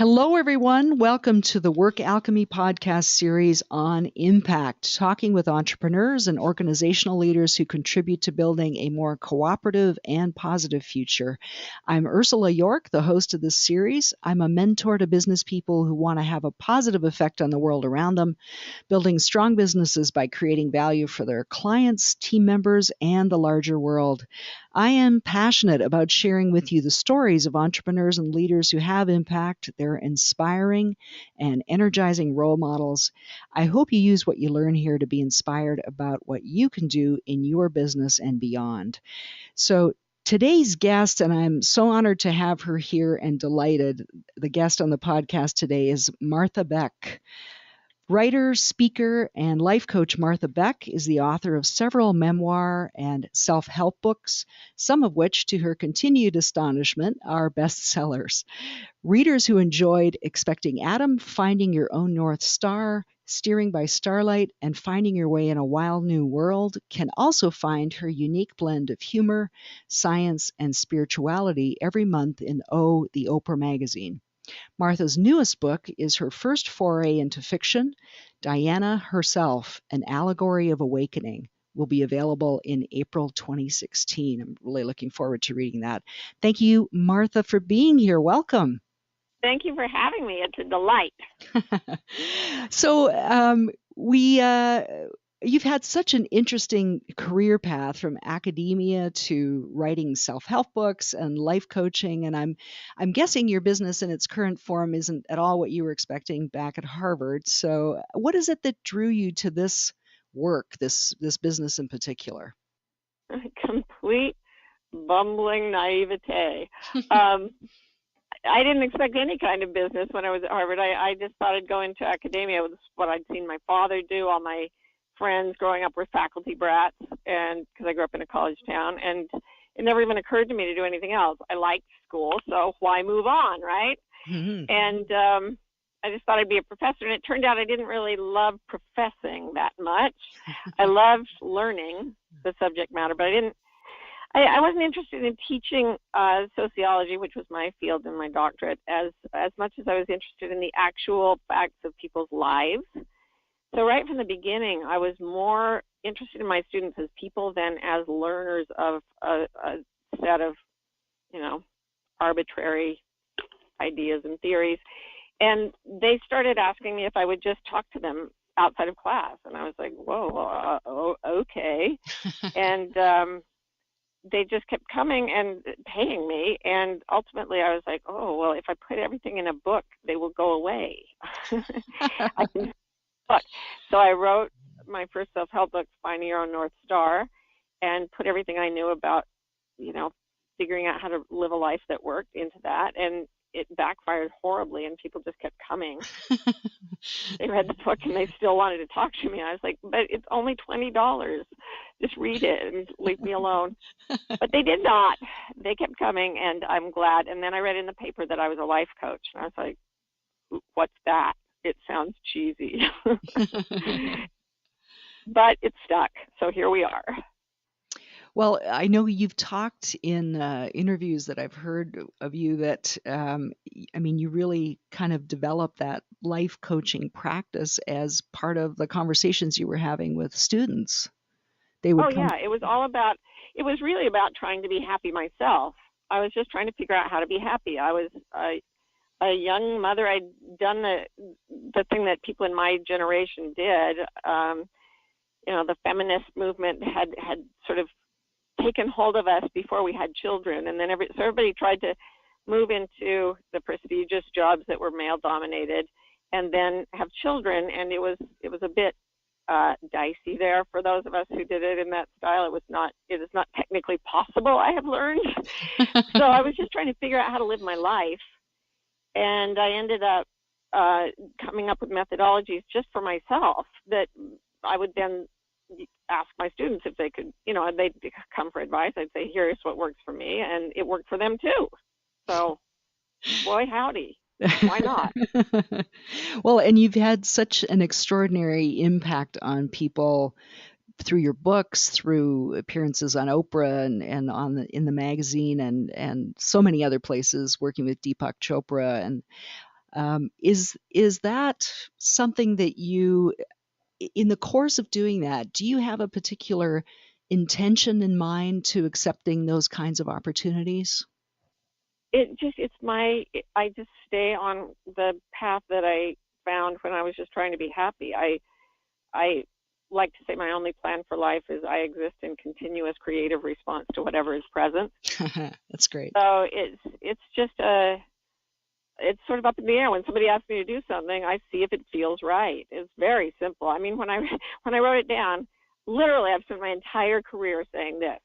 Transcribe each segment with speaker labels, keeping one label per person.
Speaker 1: Hello, everyone. Welcome to the Work Alchemy podcast series on impact, talking with entrepreneurs and organizational leaders who contribute to building a more cooperative and positive future. I'm Ursula Jorch, the host of this series. I'm a mentor to business people who want to have a positive effect on the world around them, building strong businesses by creating value for their clients, team members, and the larger world. I am passionate about sharing with you the stories of entrepreneurs and leaders who have impact. They're inspiring and energizing role models. I hope you use what you learn here to be inspired about what you can do in your business and beyond. So, today's guest, and I'm so honored to have her here and delighted, the guest on the podcast today is Martha Beck. Writer, speaker, and life coach Martha Beck is the author of several memoir and self-help books, some of which, to her continued astonishment, are bestsellers. Readers who enjoyed Expecting Adam, Finding Your Own North Star, Steering by Starlight, and Finding Your Way in a Wild New World can also find her unique blend of humor, science, and spirituality every month in Oh, the Oprah magazine. Martha's newest book is her first foray into fiction, Diana Herself, An Allegory of Awakening, will be available in April 2016. I'm really looking forward to reading that. Thank you, Martha, for being here. Welcome.
Speaker 2: Thank you for having me. It's a delight.
Speaker 1: So you've had such an interesting career path from academia to writing self-help books and life coaching, and I'm guessing your business in its current form isn't at all what you were expecting back at Harvard. So what is it that drew you to this work, this business in particular?
Speaker 2: Complete bumbling naivete. I didn't expect any kind of business when I was at Harvard. I just thought I'd go into academia. It was what I'd seen my father do. All my friends growing up were faculty brats, and because I grew up in a college town, and it never even occurred to me to do anything else. I liked school, so why move on, right?
Speaker 1: Mm-hmm.
Speaker 2: And I just thought I'd be a professor, and it turned out I didn't really love professing that much. I loved learning the subject matter, but I wasn't interested in teaching sociology, which was my field in my doctorate, as much as I was interested in the actual facts of people's lives. So right from the beginning, I was more interested in my students as people than as learners of a set of, arbitrary ideas and theories. And they started asking me if I would just talk to them outside of class. And I was like, whoa, okay. And they just kept coming and paying me. And ultimately I was like, oh, well, if I put everything in a book, they will go away. I can book. So I wrote my first self-help book, Finding Your Own North Star, and put everything I knew about, figuring out how to live a life that worked into that. And it backfired horribly, and people just kept coming. They read the book and they still wanted to talk to me. I was like, but it's only $20. Just read it and leave me alone. But they did not. They kept coming, and I'm glad. And then I read in the paper that I was a life coach, and I was like, what's that? It sounds cheesy. But it stuck. So here we are.
Speaker 1: Well, I know you've talked in interviews that I've heard of you that, you really kind of developed that life coaching practice as part of the conversations you were having with students. They would come.
Speaker 2: Yeah, it was really about trying to be happy myself. I was just trying to figure out how to be happy. I was a young mother. I'd done the thing that people in my generation did. The feminist movement had sort of taken hold of us before we had children, and then everybody tried to move into the prestigious jobs that were male dominated and then have children, and it was a bit dicey there for those of us who did it in that style. It is not technically possible, I have learned. So I was just trying to figure out how to live my life, and I ended up coming up with methodologies just for myself that I would then ask my students if they could, they'd come for advice. I'd say, here's what works for me, and it worked for them too. So, boy, howdy. Why not?
Speaker 1: Well, and you've had such an extraordinary impact on people through your books, through appearances on Oprah and in the magazine and so many other places, working with Deepak Chopra. And Is that something that you, in the course of doing that, do you have a particular intention in mind to accepting those kinds of opportunities?
Speaker 2: I just stay on the path that I found when I was just trying to be happy. I like to say my only plan for life is I exist in continuous creative response to whatever is present.
Speaker 1: That's great.
Speaker 2: So it's sort of up in the air. When somebody asks me to do something, I see if it feels right. It's very simple. I mean, when I wrote it down, literally I've spent my entire career saying this: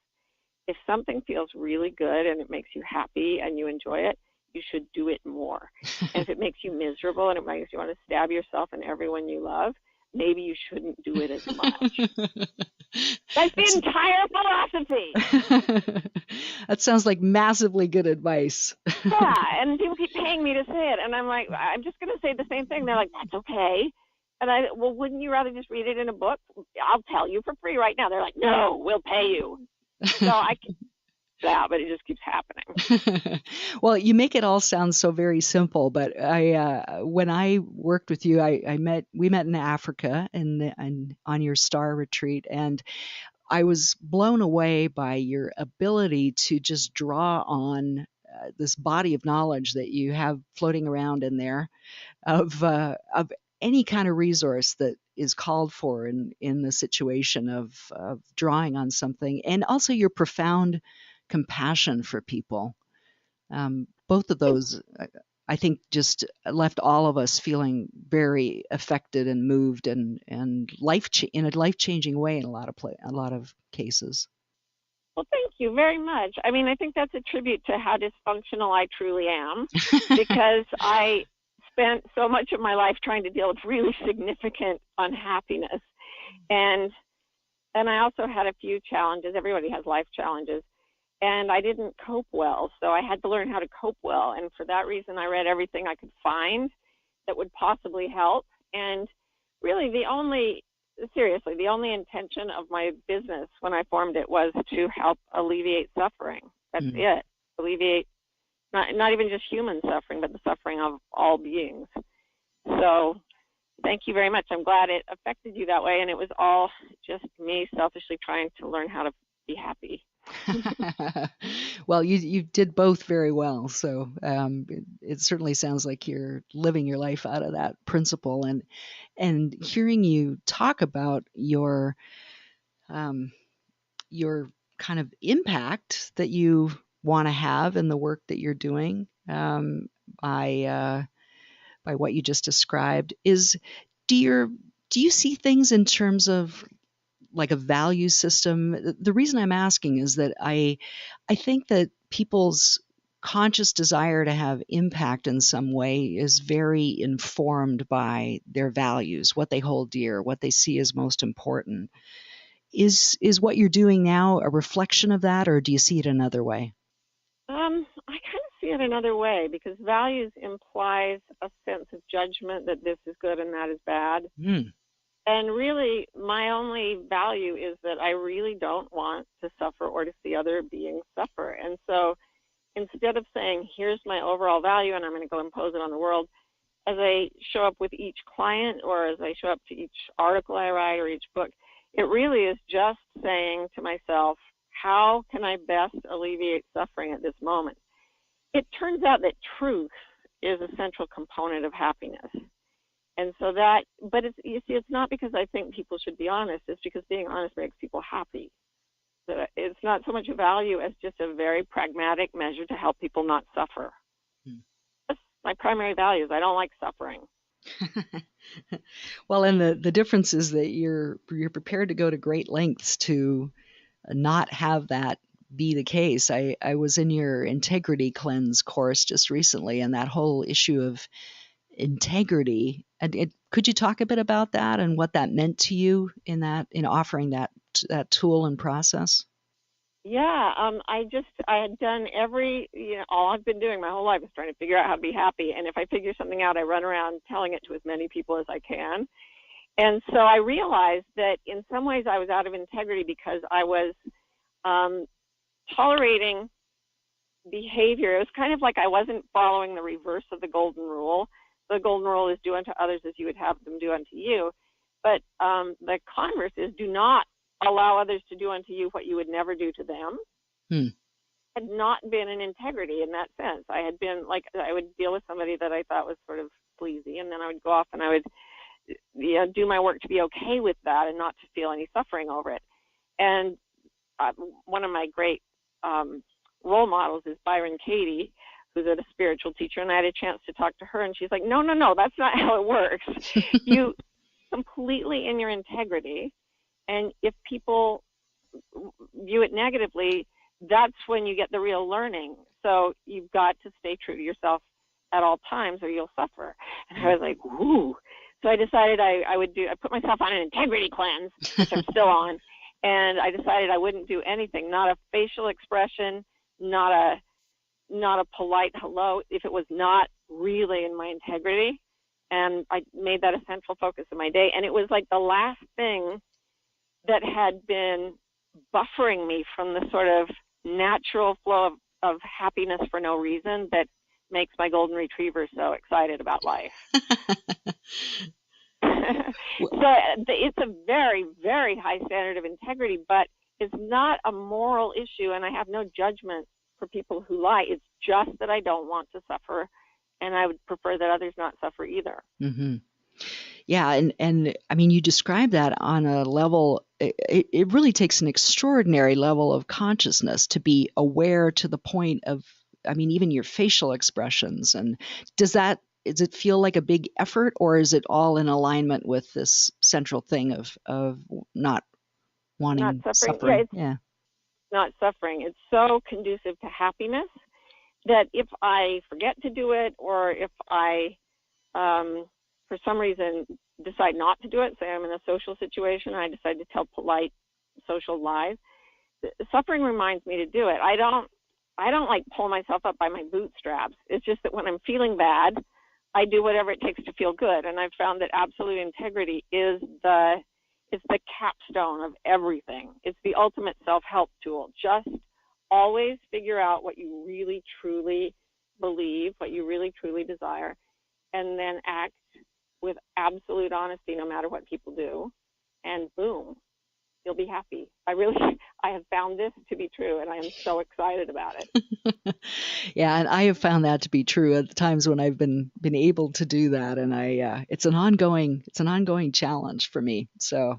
Speaker 2: if something feels really good and it makes you happy and you enjoy it, you should do it more. And if it makes you miserable and it makes you want to stab yourself and everyone you love, maybe you shouldn't do it as much. That's the entire philosophy.
Speaker 1: That sounds like massively good advice.
Speaker 2: Yeah, and people keep paying me to say it, and I'm like, I'm just going to say the same thing. They're like, that's okay. And well, wouldn't you rather just read it in a book? I'll tell you for free right now. They're like, no, we'll pay you. So yeah, but it just keeps happening.
Speaker 1: Well, you make it all sound so very simple, but when I worked with you, we met in Africa and on your star retreat, and I was blown away by your ability to just draw on this body of knowledge that you have floating around in there of any kind of resource that is called for in the situation of drawing on something, and also your profound compassion for people. Both of those, I think, just left all of us feeling very affected and moved and in a life changing way in a lot of cases.
Speaker 2: Well, thank you very much. I mean, I think that's a tribute to how dysfunctional I truly am, because I spent so much of my life trying to deal with really significant unhappiness, and I also had a few challenges. Everybody has life challenges. And I didn't cope well, so I had to learn how to cope well. And for that reason, I read everything I could find that would possibly help. And really, the only intention of my business when I formed it was to help alleviate suffering. That's it. Alleviate not even just human suffering, but the suffering of all beings. So thank you very much. I'm glad it affected you that way. And it was all just me selfishly trying to learn how to be happy.
Speaker 1: Well, you did both very well. So it certainly sounds like you're living your life out of that principle. And hearing you talk about your kind of impact that you want to have in the work that you're doing, by what you just described, is do you see things in terms of like a value system? The reason I'm asking is that I think that people's conscious desire to have impact in some way is very informed by their values, what they hold dear, what they see as most important. Is what you're doing now a reflection of that, or do you see it another way?
Speaker 2: I kind of see it another way, because values implies a sense of judgment that this is good and that is bad. And really, my only value is that I really don't want to suffer or to see other beings suffer. And so instead of saying, here's my overall value and I'm going to go impose it on the world, as I show up with each client or as I show up to each article I write or each book, it really is just saying to myself, how can I best alleviate suffering at this moment? It turns out that truth is a central component of happiness. And so but it's not because I think people should be honest. It's because being honest makes people happy. It's not so much a value as just a very pragmatic measure to help people not suffer. That's my primary value. Is I don't like suffering.
Speaker 1: Well, and the difference is that you're prepared to go to great lengths to not have that be the case. I was in your integrity cleanse course just recently, and that whole issue of integrity. And could you talk a bit about that and what that meant to you in offering that tool and process?
Speaker 2: Yeah, I had done all I've been doing my whole life is trying to figure out how to be happy. And if I figure something out, I run around telling it to as many people as I can. And so I realized that in some ways I was out of integrity because I was tolerating behavior. It was kind of like I wasn't following the reverse of the golden rule. the golden rule is do unto others as you would have them do unto you. But the converse is do not allow others to do unto you what you would never do to them. Had not been in integrity in that sense. I had been like, I would deal with somebody that I thought was sort of sleazy, and then I would go off and I would do my work to be okay with that and not to feel any suffering over it. And one of my great role models is Byron Katie, who's a spiritual teacher, and I had a chance to talk to her, and she's like, no, that's not how it works. You completely in your integrity, and if people view it negatively, that's when you get the real learning. So you've got to stay true to yourself at all times or you'll suffer. And I was like, ooh. So I decided I put myself on an integrity cleanse, which I'm still on, and I decided I wouldn't do anything, not a facial expression, not a polite hello, if it was not really in my integrity. And I made that a central focus of my day. And it was like the last thing that had been buffering me from the sort of natural flow of happiness for no reason that makes my golden retriever so excited about life. So it's a very, very high standard of integrity, but it's not a moral issue, and I have no judgment for people who lie. It's just that I don't want to suffer, and I would prefer that others not suffer either.
Speaker 1: Mm-hmm. Yeah, and I mean, you describe that on a level, it really takes an extraordinary level of consciousness to be aware to the point of, I mean, even your facial expressions. And does it feel like a big effort, or is it all in alignment with this central thing of not wanting suffering?
Speaker 2: Yeah, it's not suffering. It's so conducive to happiness that if I forget to do it, or if I for some reason decide not to do it, say I'm in a social situation, I decide to tell polite social lies, suffering reminds me to do it. I don't like pull myself up by my bootstraps. It's just that when I'm feeling bad, I do whatever it takes to feel good. And I've found that absolute integrity is the capstone of everything. It's the ultimate self-help tool. Just always figure out what you really truly believe, what you really truly desire, and then act with absolute honesty no matter what people do, and boom, you'll be happy. I have found this to be true, and I am so excited about it.
Speaker 1: Yeah, and I have found that to be true at the times when I've been able to do that, and it's an ongoing challenge for me. So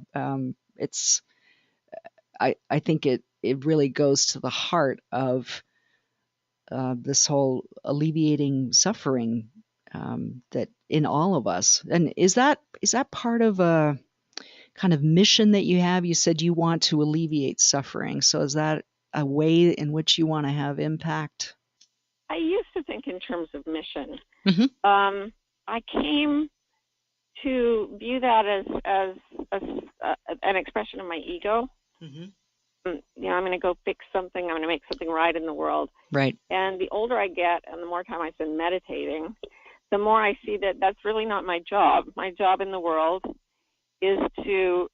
Speaker 1: I think it really goes to the heart of this whole alleviating suffering that in all of us. And is that part of a kind of mission that you have? You said you want to alleviate suffering. So is that a way in which you want to have impact?
Speaker 2: I used to think in terms of mission.
Speaker 1: Mm-hmm.
Speaker 2: I came to view that as an expression of my ego.
Speaker 1: Mm-hmm.
Speaker 2: I'm going to go fix something. I'm going to make something right in the world.
Speaker 1: Right.
Speaker 2: And the older I get and the more time I spend meditating, the more I see that that's really not my job. My job in the world is to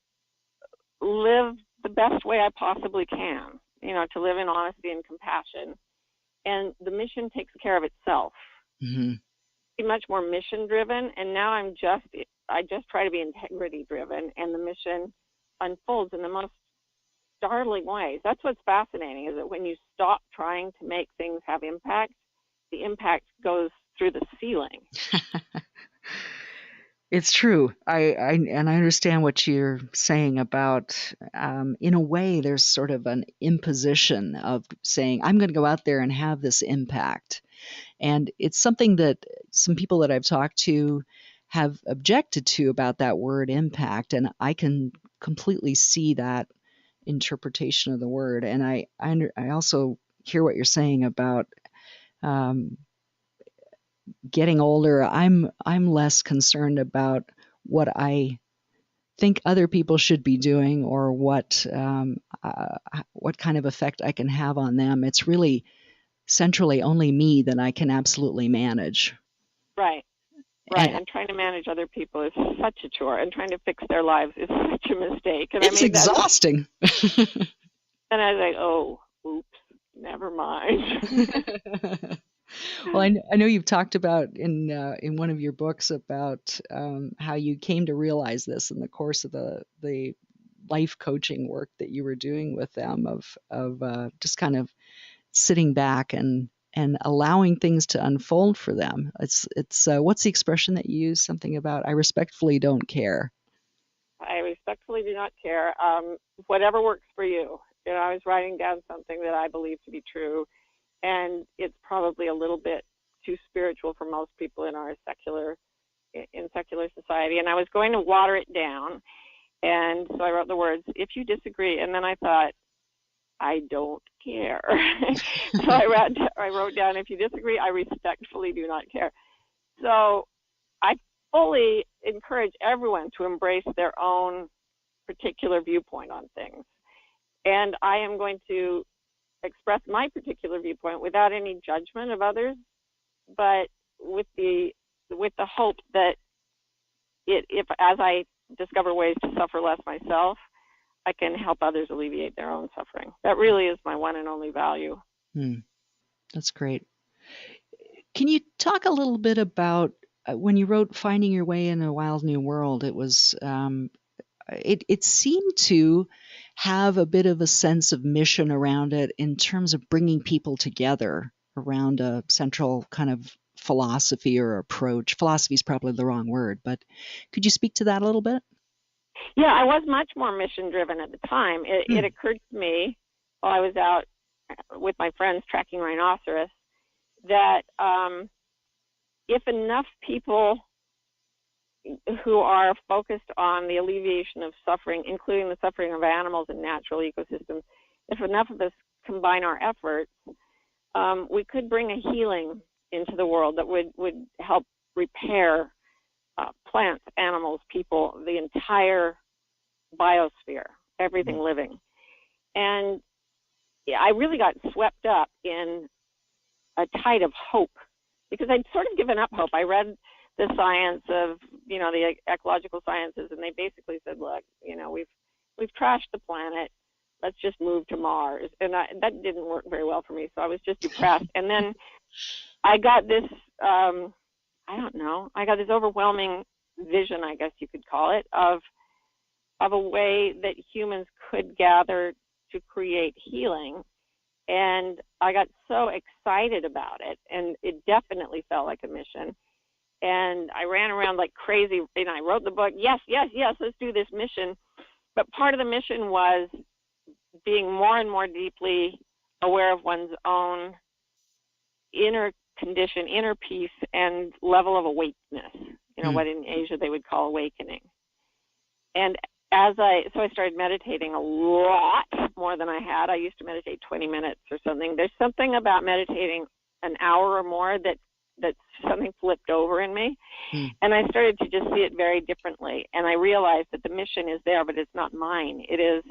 Speaker 2: live the best way I possibly can, to live in honesty and compassion. And the mission takes care of itself.
Speaker 1: Mm-hmm.
Speaker 2: Be much more mission driven. And now I just try to be integrity driven, and the mission unfolds in the most startling ways. That's what's fascinating, is that when you stop trying to make things have impact, the impact goes through the ceiling.
Speaker 1: It's true. I understand what you're saying about, in a way, there's sort of an imposition of saying, I'm going to go out there and have this impact. And it's something that some people that I've talked to have objected to about that word impact. And I can completely see that interpretation of the word. And I also hear what you're saying about getting older. I'm less concerned about what I think other people should be doing, or what kind of effect I can have on them. It's really centrally only me that I can absolutely manage.
Speaker 2: Right. And trying to manage other people is such a chore, and trying to fix their lives is such a mistake. And
Speaker 1: it's exhausting.
Speaker 2: And I was like, oh, oops, never mind.
Speaker 1: Well, I know you've talked about in one of your books about how you came to realize this in the course of the life coaching work that you were doing with them of just kind of sitting back and allowing things to unfold for them. It's what's the expression that you use? Something about I respectfully don't care.
Speaker 2: I respectfully do not care. Whatever works for you. You know, I was writing down something that I believe to be true, and it's probably a little bit too spiritual for most people in our secular society. And I was going to water it down, and so I wrote the words, "If you disagree," and then I thought, I don't care. So I wrote down, "If you disagree, I respectfully do not care." So I fully encourage everyone to embrace their own particular viewpoint on things. And I am going to express my particular viewpoint without any judgment of others, but with the hope that if as I discover ways to suffer less myself, I can help others alleviate their own suffering. That really is my one and only value.
Speaker 1: That's great. Can you talk a little bit about when you wrote "Finding Your Way in a Wild New World"? It was it seemed to have a bit of a sense of mission around it in terms of bringing people together around a central kind of philosophy or approach. Philosophy is probably the wrong word, but could you speak to that a little bit?
Speaker 2: Yeah, I was much more mission-driven at the time. It occurred to me while I was out with my friends tracking rhinoceros that if enough people who are focused on the alleviation of suffering, including the suffering of animals and natural ecosystems, if enough of us combine our efforts, we could bring a healing into the world that would help repair plants, animals, people, the entire biosphere, everything living. And I really got swept up in a tide of hope because I'd sort of given up hope. I read the science of, the ecological sciences, and they basically said, look, we've trashed the planet. Let's just move to Mars. And that didn't work very well for me, so I was just depressed. And then I got this, I got this overwhelming vision, I guess you could call it, of a way that humans could gather to create healing. And I got so excited about it, and it definitely felt like a mission. And I ran around like crazy, and I wrote the book, yes, let's do this mission. But part of the mission was being more and more deeply aware of one's own inner condition, inner peace, and level of awakeness, what in Asia they would call awakening. And so I started meditating a lot more than I had. I used to meditate 20 minutes or something. There's something about meditating an hour or more that something flipped over in me. And I started to just see it very differently. And I realized that the mission is there, but it's not mine. It is,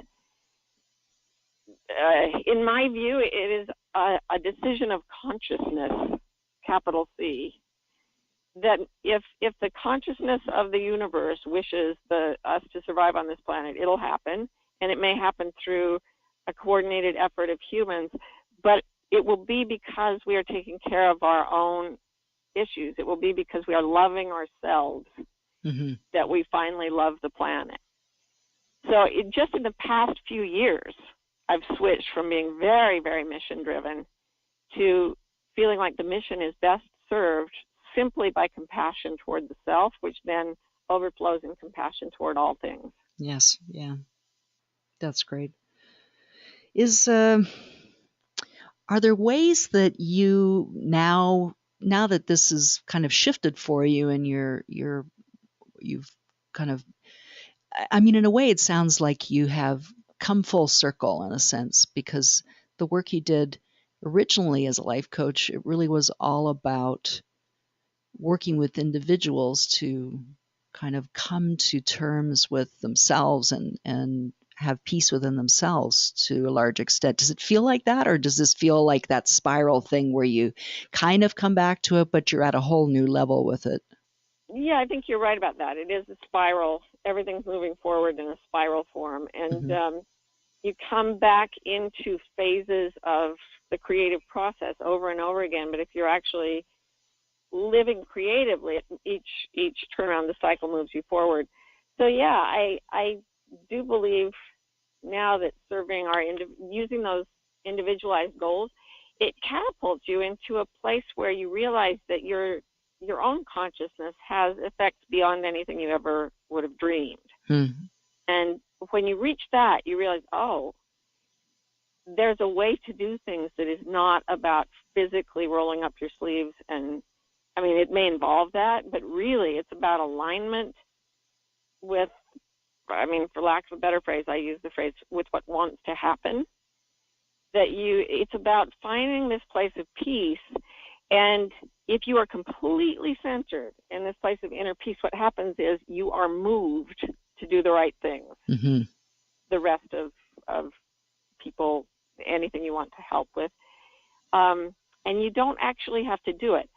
Speaker 2: in my view, it is a decision of consciousness, capital C, that if the consciousness of the universe wishes us to survive on this planet, it'll happen, and it may happen through a coordinated effort of humans, but it will be because we are taking care of our own issues. It will be because we are loving ourselves that we finally love the planet. So just in the past few years, I've switched from being very, very mission-driven to feeling like the mission is best served simply by compassion toward the self, which then overflows in compassion toward all things.
Speaker 1: Yes, yeah. That's great. Are there ways that you now that this is kind of shifted for you and you've kind of, I mean, in a way it sounds like you have come full circle in a sense, because the work you did originally as a life coach, it really was all about working with individuals to kind of come to terms with themselves and have peace within themselves to a large extent. Does it feel like that, or does this feel like that spiral thing where you kind of come back to it, but you're at a whole new level with it?
Speaker 2: Yeah, I think you're right about that. It is a spiral. Everything's moving forward in a spiral form. And you come back into phases of the creative process over and over again. But if you're actually living creatively, each turnaround, the cycle moves you forward. So yeah, I do believe now that serving using those individualized goals, it catapults you into a place where you realize that your own consciousness has effects beyond anything you ever would have dreamed. And when you reach that, you realize, oh, there's a way to do things that is not about physically rolling up your sleeves. And I mean, it may involve that, but really it's about alignment with, I mean, for lack of a better phrase, I use the phrase with what wants to happen. It's about finding this place of peace. And if you are completely centered in this place of inner peace, what happens is you are moved to do the right things. The rest of people, anything you want to help with. And you don't actually have to do it.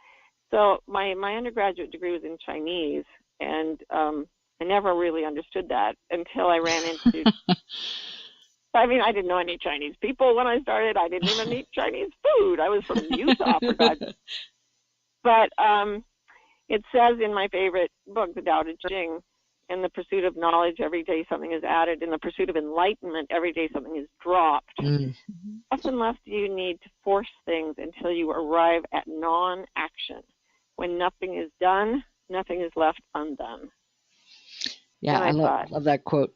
Speaker 2: So my undergraduate degree was in Chinese, and I never really understood that until I ran into, I mean, I didn't know any Chinese people when I started. I didn't even eat Chinese food. I was from Utah, for God's sake. But it says in my favorite book, The Tao Te Ching, in the pursuit of knowledge, every day something is added. In the pursuit of enlightenment, every day something is dropped. Often less do you need to force things until you arrive at non-action. When nothing is done, nothing is left undone.
Speaker 1: Yeah, I love that quote.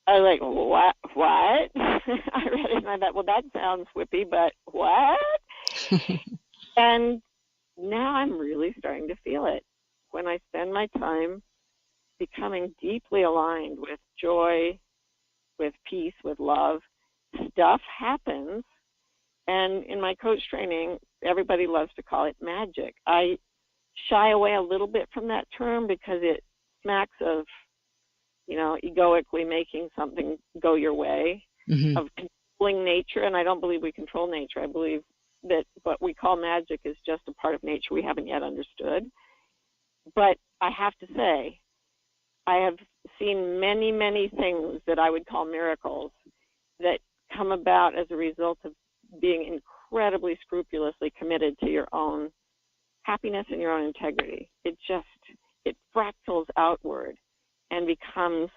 Speaker 2: I was like, what? I read it and I thought, well, that sounds whippy, but what? And now I'm really starting to feel it. When I spend my time becoming deeply aligned with joy, with peace, with love, stuff happens. And in my coach training, everybody loves to call it magic. I shy away a little bit from that term because it smacks of, egoically making something go your way, of controlling nature. And I don't believe we control nature. I believe that what we call magic is just a part of nature we haven't yet understood. But I have to say, I have seen many, many things that I would call miracles that come about as a result of being incredibly scrupulously committed to your own happiness and your own integrity. It fractals outward and becomes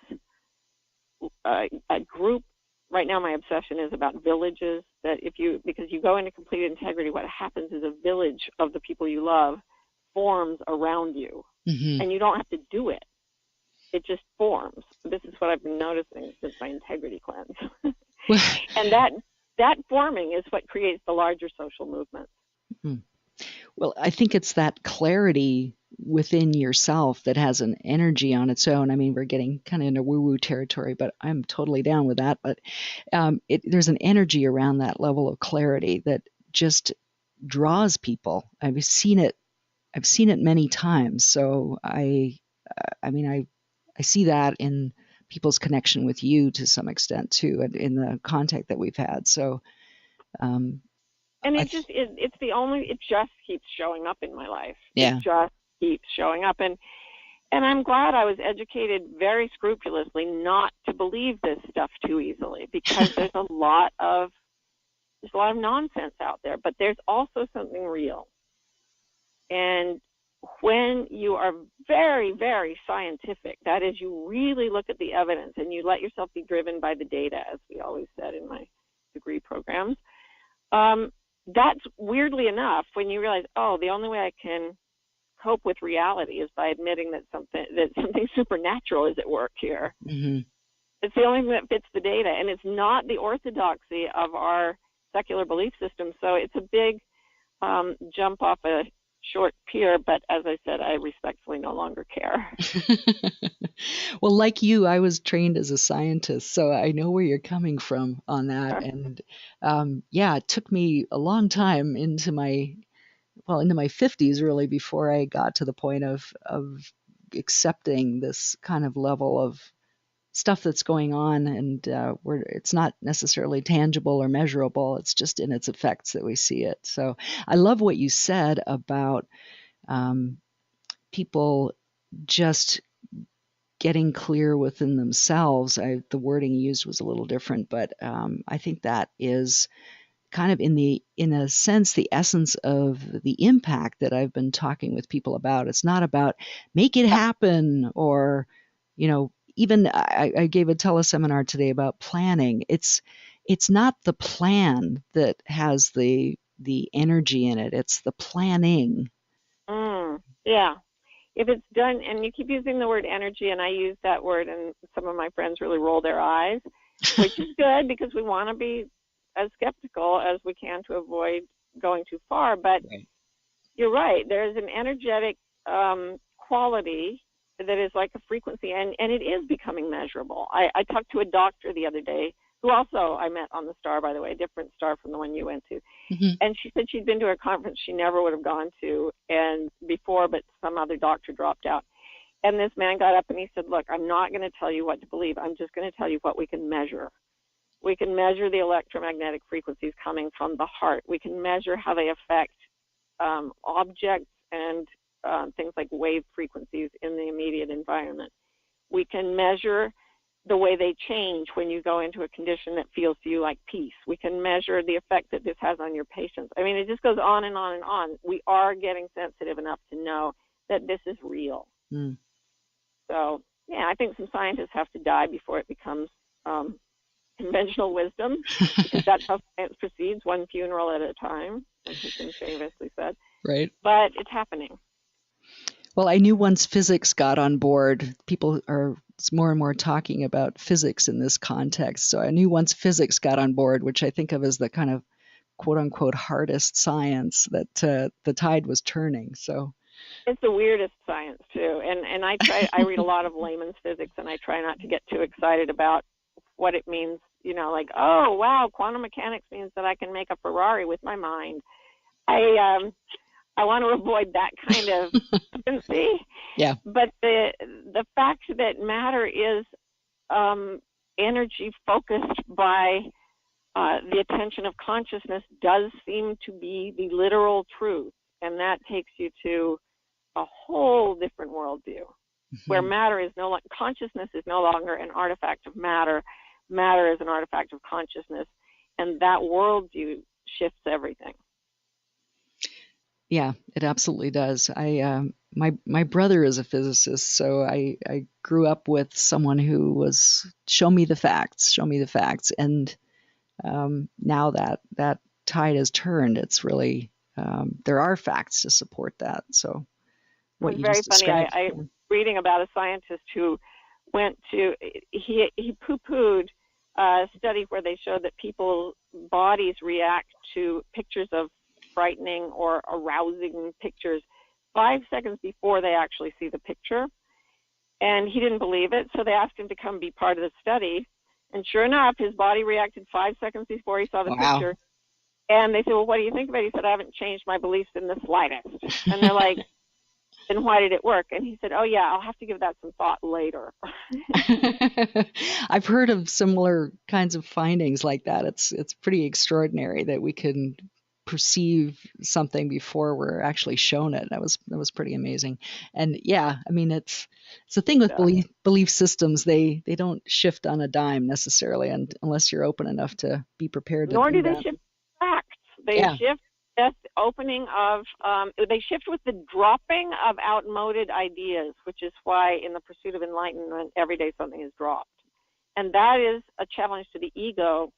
Speaker 2: a group. Right now my obsession is about villages, that because you go into complete integrity, what happens is a village of the people you love forms around you, and you don't have to do it. It just forms. This is what I've been noticing since my integrity cleanse. And that forming is what creates the larger social movement.
Speaker 1: Well, I think it's that clarity within yourself that has an energy on its own. I mean, we're getting kind of into woo-woo territory, but I'm totally down with that. But there's an energy around that level of clarity that just draws people. I've seen it many times. So I see that in people's connection with you to some extent too, and in the contact that we've had. So,
Speaker 2: and it just keeps showing up in my life.
Speaker 1: Yeah.
Speaker 2: It just keeps showing up. And I'm glad I was educated very scrupulously not to believe this stuff too easily, because there's a lot of nonsense out there, but there's also something real. And when you are very, very scientific, that is, you really look at the evidence and you let yourself be driven by the data, as we always said in my degree programs, that's weirdly enough when you realize, oh, the only way I can cope with reality is by admitting that something supernatural is at work here. It's the only thing that fits the data, and it's not the orthodoxy of our secular belief system. So it's a big jump off a short pier, but as I said, I respectfully no longer care.
Speaker 1: Well, like you, I was trained as a scientist, so I know where you're coming from on that. And it took me a long time into my 50s really before I got to the point of accepting this kind of level of stuff that's going on, and where it's not necessarily tangible or measurable. It's just in its effects that we see it. So I love what you said about people just getting clear within themselves. The wording used was a little different, but I think that is kind of in a sense, the essence of the impact that I've been talking with people about. It's not about make it happen or, even I gave a teleseminar today about planning. It's not the plan that has the energy in it. It's the planning.
Speaker 2: Yeah. If it's done, and you keep using the word energy, and I use that word, and some of my friends really roll their eyes, which is good because we want to be as skeptical as we can to avoid going too far. But you're right. There's an energetic quality that is like a frequency, and it is becoming measurable. I talked to a doctor the other day who also I met on the Star, by the way, a different Star from the one you went to. Mm-hmm. And she said she'd been to a conference she never would have gone to and before, but some other doctor dropped out. And this man got up and he said, look, I'm not going to tell you what to believe. I'm just going to tell you what we can measure. We can measure the electromagnetic frequencies coming from the heart. We can measure how they affect objects and things like wave frequencies in the immediate environment. We can measure the way they change when you go into a condition that feels to you like peace. We can measure the effect that this has on your patients. I mean, it just goes on and on and on. We are getting sensitive enough to know that this is real. So, yeah, I think some scientists have to die before it becomes conventional wisdom, because that's how science proceeds, one funeral at a time, as has been famously said.
Speaker 1: Right.
Speaker 2: But it's happening.
Speaker 1: Well, I knew once physics got on board, people are more and more talking about physics in this context. So I knew once physics got on board, which I think of as the kind of quote unquote hardest science, that the tide was turning. So
Speaker 2: it's the weirdest science too. And I read a lot of layman's physics, and I try not to get too excited about what it means, like, oh wow, quantum mechanics means that I can make a Ferrari with my mind. I want to avoid that kind of fancy.
Speaker 1: Yeah.
Speaker 2: But the fact that matter is energy focused by the attention of consciousness does seem to be the literal truth, and that takes you to a whole different worldview, where matter is consciousness is no longer an artifact of matter. Matter is an artifact of consciousness, and that worldview shifts everything.
Speaker 1: Yeah, it absolutely does. My brother is a physicist, so I grew up with someone who was show me the facts, and now that tide has turned. It's really there are facts to support that. So what
Speaker 2: it's
Speaker 1: you
Speaker 2: very
Speaker 1: just
Speaker 2: funny.
Speaker 1: described.
Speaker 2: I'm reading about a scientist who went to he poo-pooed a study where they showed that people's bodies react to pictures of frightening or arousing pictures 5 seconds before they actually see the picture. And he didn't believe it, so they asked him to come be part of the study. And sure enough, his body reacted 5 seconds before he saw the picture. And they said, well, what do you think of it? He said, I haven't changed my beliefs in the slightest. And they're like, then why did it work? And he said, oh, yeah, I'll have to give that some thought later.
Speaker 1: I've heard of similar kinds of findings like that. It's pretty extraordinary that we can perceive something before we're actually shown it. That was pretty amazing. And yeah, I mean, it's the thing with belief systems. They don't shift on a dime necessarily, unless you're open enough to be prepared to do that.
Speaker 2: Nor do they shift facts. They shift with opening of, they shift with the dropping of outmoded ideas, which is why in the pursuit of enlightenment, every day something is dropped. And that is a challenge to the ego,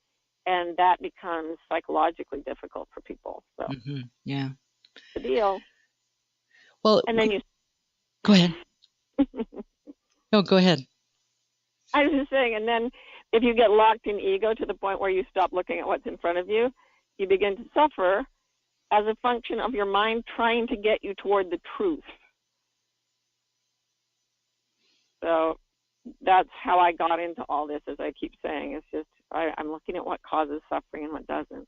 Speaker 2: and that becomes psychologically difficult for people. So,
Speaker 1: yeah,
Speaker 2: the deal.
Speaker 1: Well,
Speaker 2: and then you
Speaker 1: go ahead. No, go ahead.
Speaker 2: I was just saying, and then if you get locked in ego to the point where you stop looking at what's in front of you, you begin to suffer as a function of your mind trying to get you toward the truth. So that's how I got into all this, as I keep saying. It's just I'm looking at what causes suffering and what doesn't.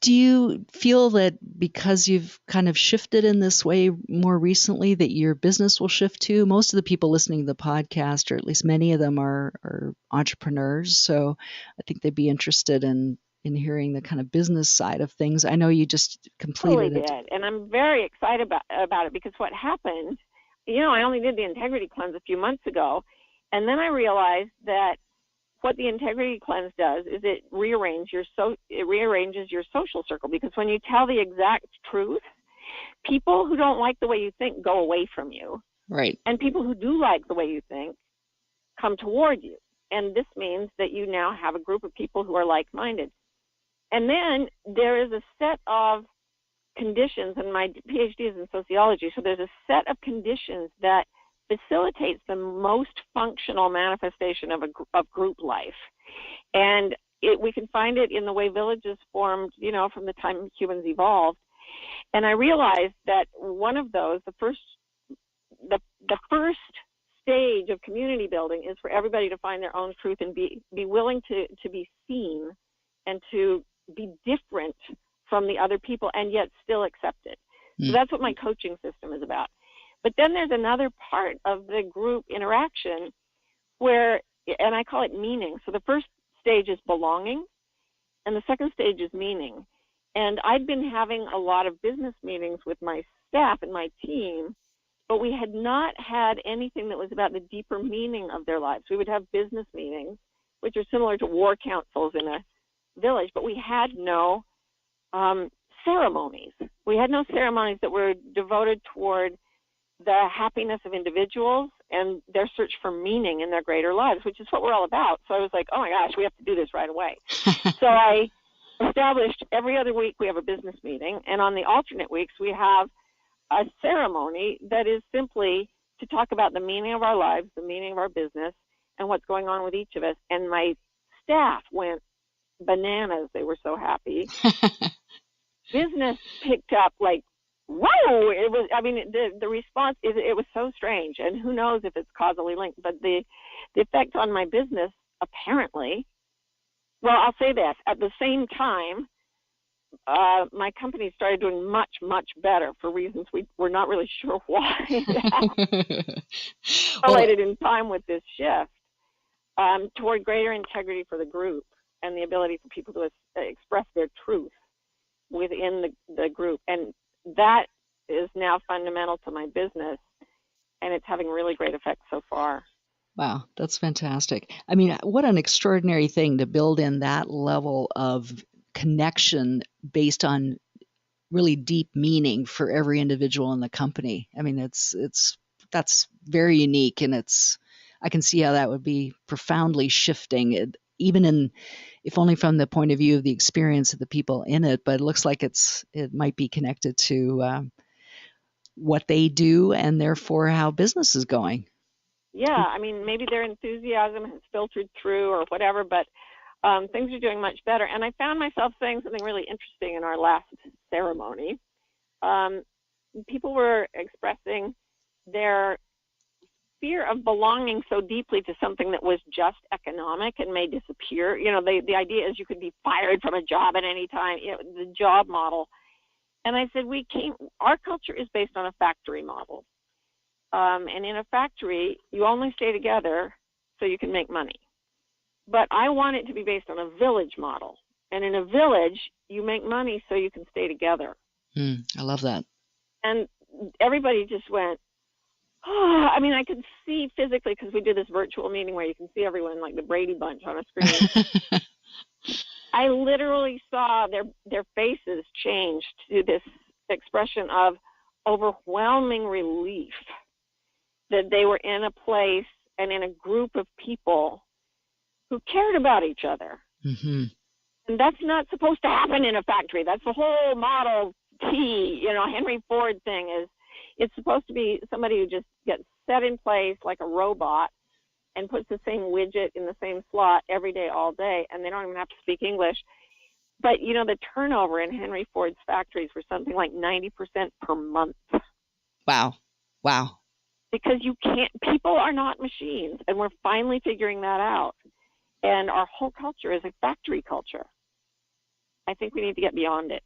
Speaker 1: Do you feel that because you've kind of shifted in this way more recently that your business will shift too? Most of the people listening to the podcast, or at least many of them, are entrepreneurs. So I think they'd be interested in hearing the kind of business side of things. I know you just completed it.
Speaker 2: Totally did. And I'm very excited about it, because what happened, I only did the integrity cleanse a few months ago. And then I realized that what the integrity cleanse does is it rearranges your social circle, because when you tell the exact truth, people who don't like the way you think go away from you.
Speaker 1: Right.
Speaker 2: And people who do like the way you think come toward you. And this means that you now have a group of people who are like-minded. And then there is a set of conditions, and my PhD is in sociology, so there's a set of conditions that facilitates the most functional manifestation of group life. And we can find it in the way villages formed, from the time humans evolved. And I realized that one of those, the first stage of community building is for everybody to find their own truth and be willing to be seen and to be different from the other people and yet still accepted. So that's what my coaching system is about. But then there's another part of the group interaction where, and I call it meaning. So the first stage is belonging, and the second stage is meaning. And I'd been having a lot of business meetings with my staff and my team, but we had not had anything that was about the deeper meaning of their lives. We would have business meetings, which are similar to war councils in a village, but we had no ceremonies. We had no ceremonies that were devoted toward the happiness of individuals and their search for meaning in their greater lives, which is what we're all about. So I was like, oh my gosh, we have to do this right away. So I established every other week we have a business meeting, and on the alternate weeks we have a ceremony that is simply to talk about the meaning of our lives, the meaning of our business, and what's going on with each of us. And my staff went bananas. They were so happy. Business picked up like, whoa! It was. I mean, the response is it was so strange, and who knows if it's causally linked. But the effect on my business apparently. Well, I'll say this: at the same time, my company started doing much, much better for reasons we're not really sure why. Related in time with this shift toward greater integrity for the group and the ability for people to express their truth within the group. And that is now fundamental to my business, and it's having really great effects so far.
Speaker 1: Wow, that's fantastic. I mean, what an extraordinary thing to build in that level of connection based on really deep meaning for every individual in the company. I mean, that's very unique, and I can see how that would be profoundly shifting, even if only from the point of view of the experience of the people in it. But it looks like it might be connected to what they do and therefore how business is going.
Speaker 2: Yeah, I mean, maybe their enthusiasm has filtered through or whatever, but things are doing much better. And I found myself saying something really interesting in our last ceremony. People were expressing their fear of belonging so deeply to something that was just economic and may disappear. The idea is you could be fired from a job at any time, the job model. And I said, our culture is based on a factory model. And in a factory, you only stay together so you can make money. But I want it to be based on a village model. And in a village, you make money so you can stay together.
Speaker 1: I love that.
Speaker 2: And everybody just went, oh, I mean, I could see physically, because we did this virtual meeting where you can see everyone like the Brady Bunch on a screen. I literally saw their faces change to this expression of overwhelming relief that they were in a place and in a group of people who cared about each other.
Speaker 1: Mm-hmm.
Speaker 2: And that's not supposed to happen in a factory. That's the whole Model T, Henry Ford thing is, it's supposed to be somebody who just gets set in place like a robot and puts the same widget in the same slot every day, all day, and they don't even have to speak English. But, the turnover in Henry Ford's factories were something like 90% per month.
Speaker 1: Wow.
Speaker 2: Because people are not machines, and we're finally figuring that out. And our whole culture is a factory culture. I think we need to get beyond it.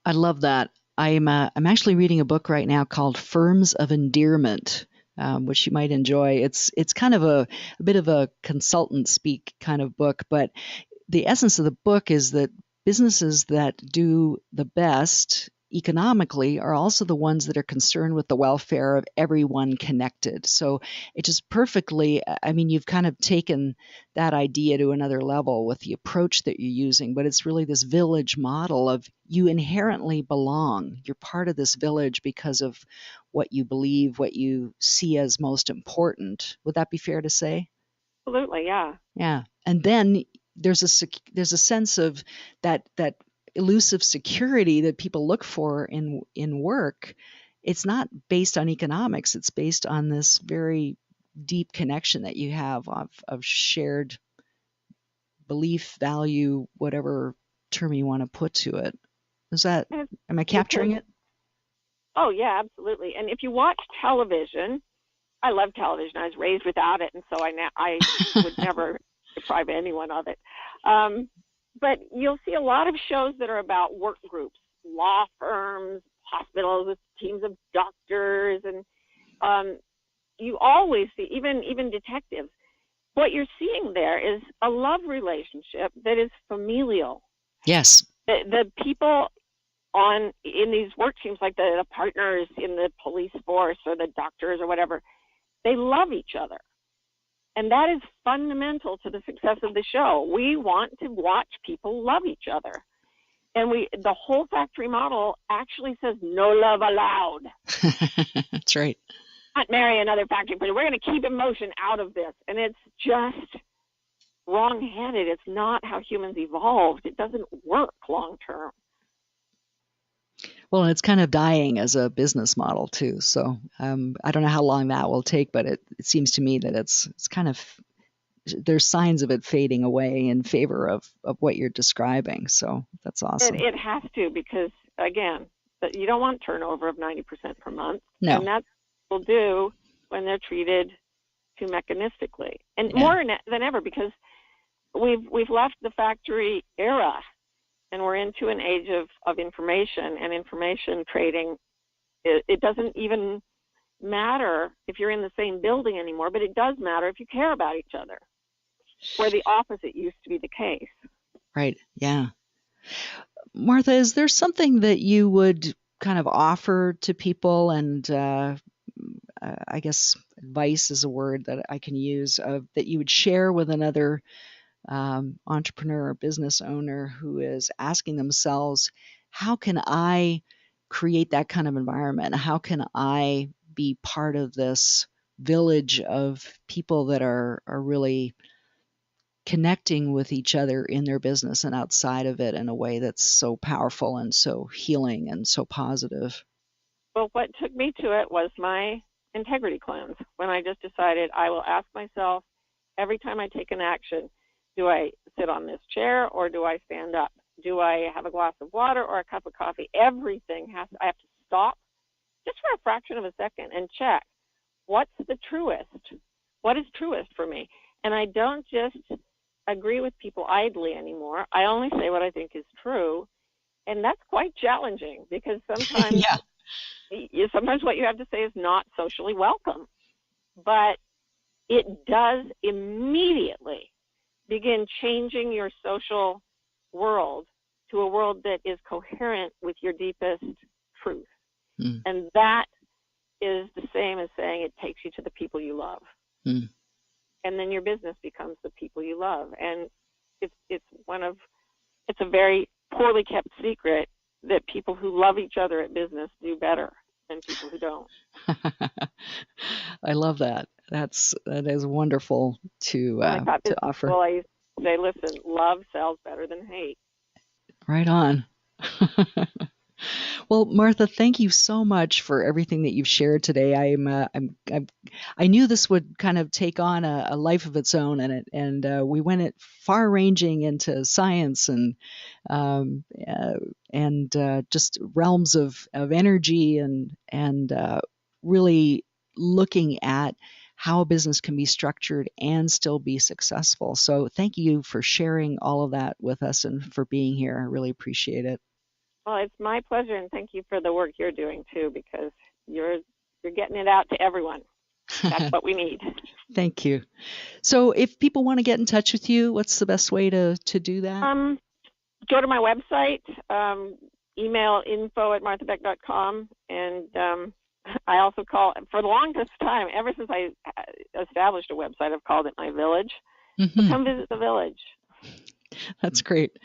Speaker 1: I love that. I'm actually reading a book right now called Firms of Endearment, which you might enjoy. It's kind of a bit of a consultant speak kind of book, but the essence of the book is that businesses that do the best, economically are also the ones that are concerned with the welfare of everyone connected. So it just perfectly, I mean, you've kind of taken that idea to another level with the approach that you're using, but it's really this village model of you inherently belong. You're part of this village because of what you believe, what you see as most important. Would that be fair to say?
Speaker 2: Absolutely, yeah.
Speaker 1: Yeah. And then there's a sense of that elusive security that people look for in work. It's not based on economics. It's based on this very deep connection that you have of shared belief, value, whatever term you want to put to it. Is that, am I capturing it?
Speaker 2: Oh, yeah, absolutely. And if you watch television, I love television. I was raised without it, and so I would never deprive anyone of it. But you'll see a lot of shows that are about work groups, law firms, hospitals with teams of doctors, and you always see, even detectives. What you're seeing there is a love relationship that is familial.
Speaker 1: Yes.
Speaker 2: The people in these work teams, like the partners in the police force or the doctors or whatever, they love each other. And that is fundamental to the success of the show. We want to watch people love each other. And the whole factory model actually says no love allowed.
Speaker 1: That's right.
Speaker 2: Not marry another factory, but we're going to keep emotion out of this. And it's just wrong-headed. It's not how humans evolved. It doesn't work long-term.
Speaker 1: Well, it's kind of dying as a business model too. So I don't know how long that will take, but it seems to me that it's kind of, there's signs of it fading away in favor of what you're describing. So that's awesome.
Speaker 2: It has to, because again, you don't want turnover of 90% per month.
Speaker 1: No.
Speaker 2: And that's what people do when they're treated too mechanistically. And more than ever, because we've left the factory era. And we're into an age of information and information trading. It doesn't even matter if you're in the same building anymore, but it does matter if you care about each other, where the opposite used to be the case.
Speaker 1: Right, yeah. Martha, is there something that you would kind of offer to people, and I guess advice is a word that I can use, that you would share with another entrepreneur or business owner who is asking themselves, how can I create that kind of environment? How can I be part of this village of people that are really connecting with each other in their business and outside of it in a way that's so powerful and so healing and so positive?
Speaker 2: Well, what took me to it was my integrity cleanse, when I just decided I will ask myself every time I take an action, do I sit on this chair or do I stand up? Do I have a glass of water or a cup of coffee? Everything I have to stop just for a fraction of a second and check, what's the truest? What is truest for me? And I don't just agree with people idly anymore. I only say what I think is true. And that's quite challenging, because sometimes, sometimes what you have to say is not socially welcome. But it does immediately begin changing your social world to a world that is coherent with your deepest truth. Mm. And that is the same as saying it takes you to the people you love. Mm. And then your business becomes the people you love. And it's a very poorly kept secret that people who love each other at business do better than people who don't.
Speaker 1: I love that. That is wonderful to offer.
Speaker 2: Well, I used to say, listen, love sells better than hate.
Speaker 1: Right on. Well, Martha, thank you so much for everything that you've shared today. I knew this would kind of take on a life of its own, and we went it far-ranging into science and just realms of energy and really looking at how a business can be structured and still be successful. So thank you for sharing all of that with us and for being here. I really appreciate it.
Speaker 2: Well, it's my pleasure, and thank you for the work you're doing too, because you're getting it out to everyone. That's what we need.
Speaker 1: Thank you. So if people want to get in touch with you, what's the best way to do that?
Speaker 2: Go to my website, email info@marthabeck.com, and I also call, for the longest time, ever since I established a website, I've called it my village. So come visit the village.
Speaker 1: That's great.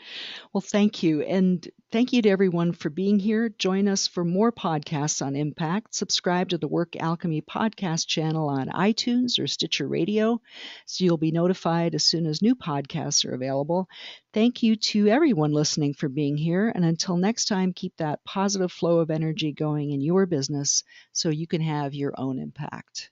Speaker 1: Well, thank you. And thank you to everyone for being here. Join us for more podcasts on impact. Subscribe to the Work Alchemy podcast channel on iTunes or Stitcher Radio so you'll be notified as soon as new podcasts are available. Thank you to everyone listening for being here. And until next time, keep that positive flow of energy going in your business so you can have your own impact.